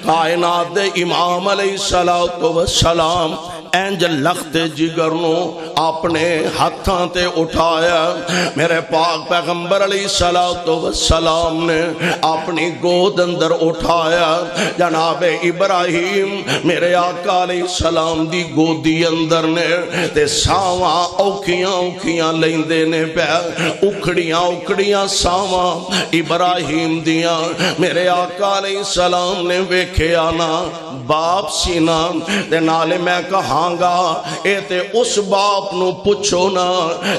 کائنات دے امام علیہ السلام اینج لخت جگر نو اپنے ہاتھاں تے اٹھایا. میرے پاک پیغمبر علیہ السلام نے اپنی گود اندر اٹھایا. جناب ابراہیم میرے آقا علیہ السلام دی گودی اندر نے تے ساواں اوکھیاں لیندے نے پہ اکھڑیاں ساواں ابراہیم دیاں. میرے آقا علیہ السلام نے ویکھیا نا باپ سینا تے نالے میں کہاں گا اے تے اس باپ نو پوچھو نا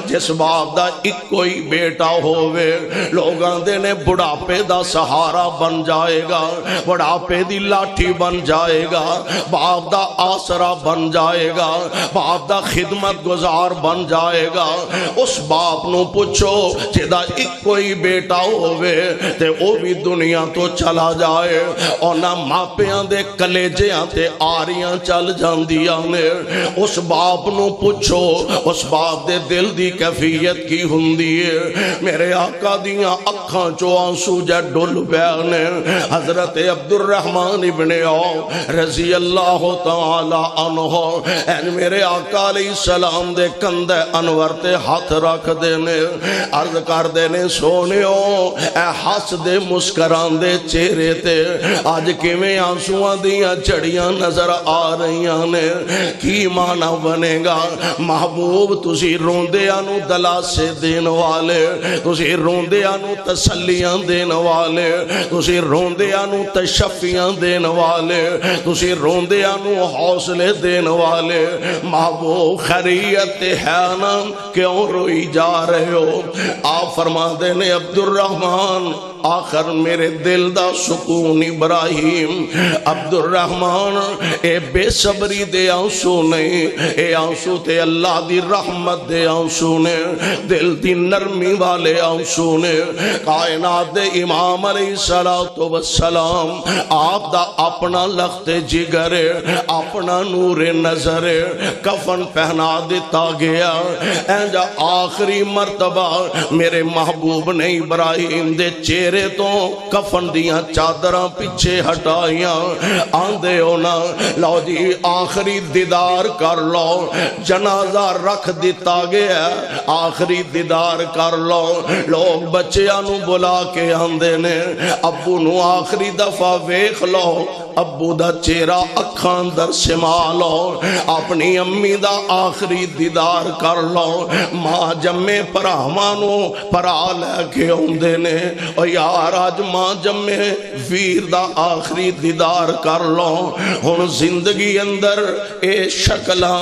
جس باپ دا ایک کوئی بیٹا ہووے. لوگاں دے نے بڑھاپے دا سہارا بن جائے گا, بڑھاپے دی لاٹھی بن جائے گا, باپ دا آسرا بن جائے گا, باپ دا خدمت گزار بن جائے گا. اس باپ نو پوچھو جدا ایک کوئی بیٹا ہووے تے او بھی دنیا تو چلا جائے اور نہ ماپیاں دے کلیجیاں تے آریاں چل جاندیاں نے. اس باپ نو پوچھو اس باپ دے دل دی کیفیت کی ہوندی ہے. میرے آقا دیاں اکھاں چو آنسو جے ڈل بیانے. حضرت عبد الرحمن ابن عوف رضی اللہ تعالی عنہ این میرے آقا علیہ السلام دے کندے انور تے ہاتھ رکھ دینے عرض کر دینے سونیو اے ہس دے مسکران دے چہرے تے آج کیویں آنسواں دیاں چڑیاں نظر آ رہیاں نے. کی معنی بنے گا محبوب تسی روندیاں نو دلاسے دین والے, تسی روندیاں نو تسلیاں دین والے, تسی روندیاں نو تشفیاں دین والے, تسی روندیاں نو حوصلے دین والے. محبوب خیریت ہے نا کیوں روئی جا رہے ہو؟ آپ فرما دینے عبد الرحمن آخر میرے دل دا سکون ابراہیم. عبد الرحمن اے بے صبری دے آنسو نہیں, اے آنسو تے اللہ دی رحمت دے آنسو نے, دل دی نرمی والے آنسو نے. کائنات دے امام علیہ السلام آپ دا اپنا لخت جگر اپنا نور نظر کفن پہنا دیتا گیا. اینجا آخری مرتبہ میرے محبوب نے ابراہیم دے چہرے تو کفن دیاں چادراں پیچھے ہٹائیاں. آندے ہونا لو جی آخری دیدار کر لو, جنازہ رکھ دیتا گیا, آخری دیدار کر لو. لوگ بچیاں نو بلا کے آندے نے ابو نو آخری دفعہ ویکھ لو, ابو دا چہرہ اکھاں اندر سما لو, اپنی امی دا آخری دیدار کر لو. ماں جمے پراواں نو پرا لے کے آندے نے او یار آج ماں جمے ویر دا آخری دیدار کر لو. ہن زندگی اندر اے شکلاں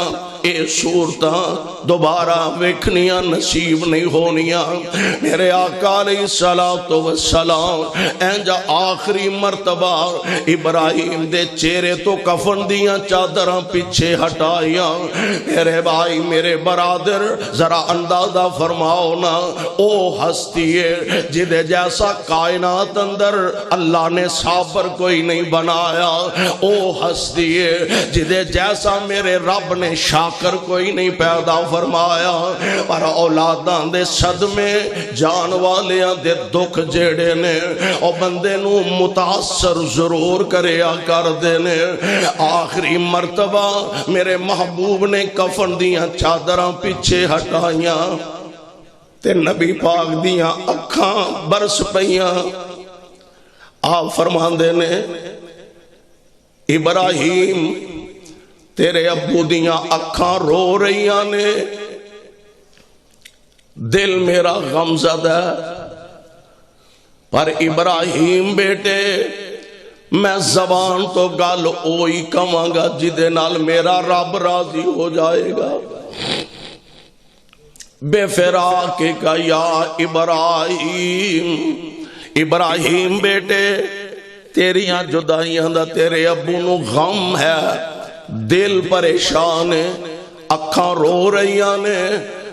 اے صورتاں دوبارہ ویکھنیاں نصیب نہیں ہونیاں. میرے آقا علیہ السلام اینجا آخری مرتبہ ابراہیم دے چہرے تو کفن دیاں چادراں پیچھے ہٹائیاں. میرے بھائی میرے برادر ذرا اندازہ فرماؤ نا او ہستی ہے جدے جیسا کائنات اندر اللہ نے صابر کوئی نہیں بنایا, او ہستی ہے جدے جیسا میرے رب نے شاکر کوئی نہیں پیدا فرمایا. پر اولاداں دے صدمے جان والیاں دے دکھ جیڑے نے او بندے نو متاثر ضرور کریا کر دینے. آخری مرتبہ میرے محبوب نے کفن دیاں چادراں پیچھے ہٹائیاں تے نبی پاک دیاں اکھاں برس پئیاں. آپ فرماندے نے ابراہیم تیرے ابو دیاں اکھاں رو رہیاں نے, دل میرا غمزدہ پر ابراہیم بیٹے میں زبان تو گل اوئی کہاں گا جدے نال میرا رب راضی ہو جائے گا. بے فراق کا یا ابراہیم, ابراہیم بیٹے تیریاں جدائیاں دا تیرے ابو نو غم ہے, دل پریشان ہے, اکھاں رو رہیاں نے,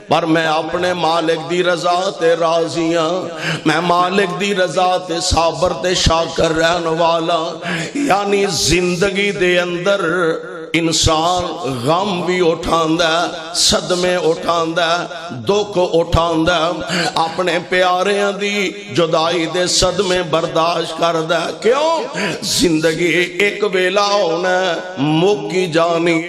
پر میں اپنے مالک دی رضا تے راضیاں, میں مالک دی رضا تے صابر تے شاکر رہن والا. یعنی زندگی دے اندر انسان غم بھی اٹھاندا ہے، صدمے اٹھاندا ہے، دکھ اٹھاندا ہے، اپنے پیاریاں دی جدائی دے صدمے برداشت کردا ہے۔ کیوں؟ زندگی ایک ویلا ہونا ہے، مکی جانی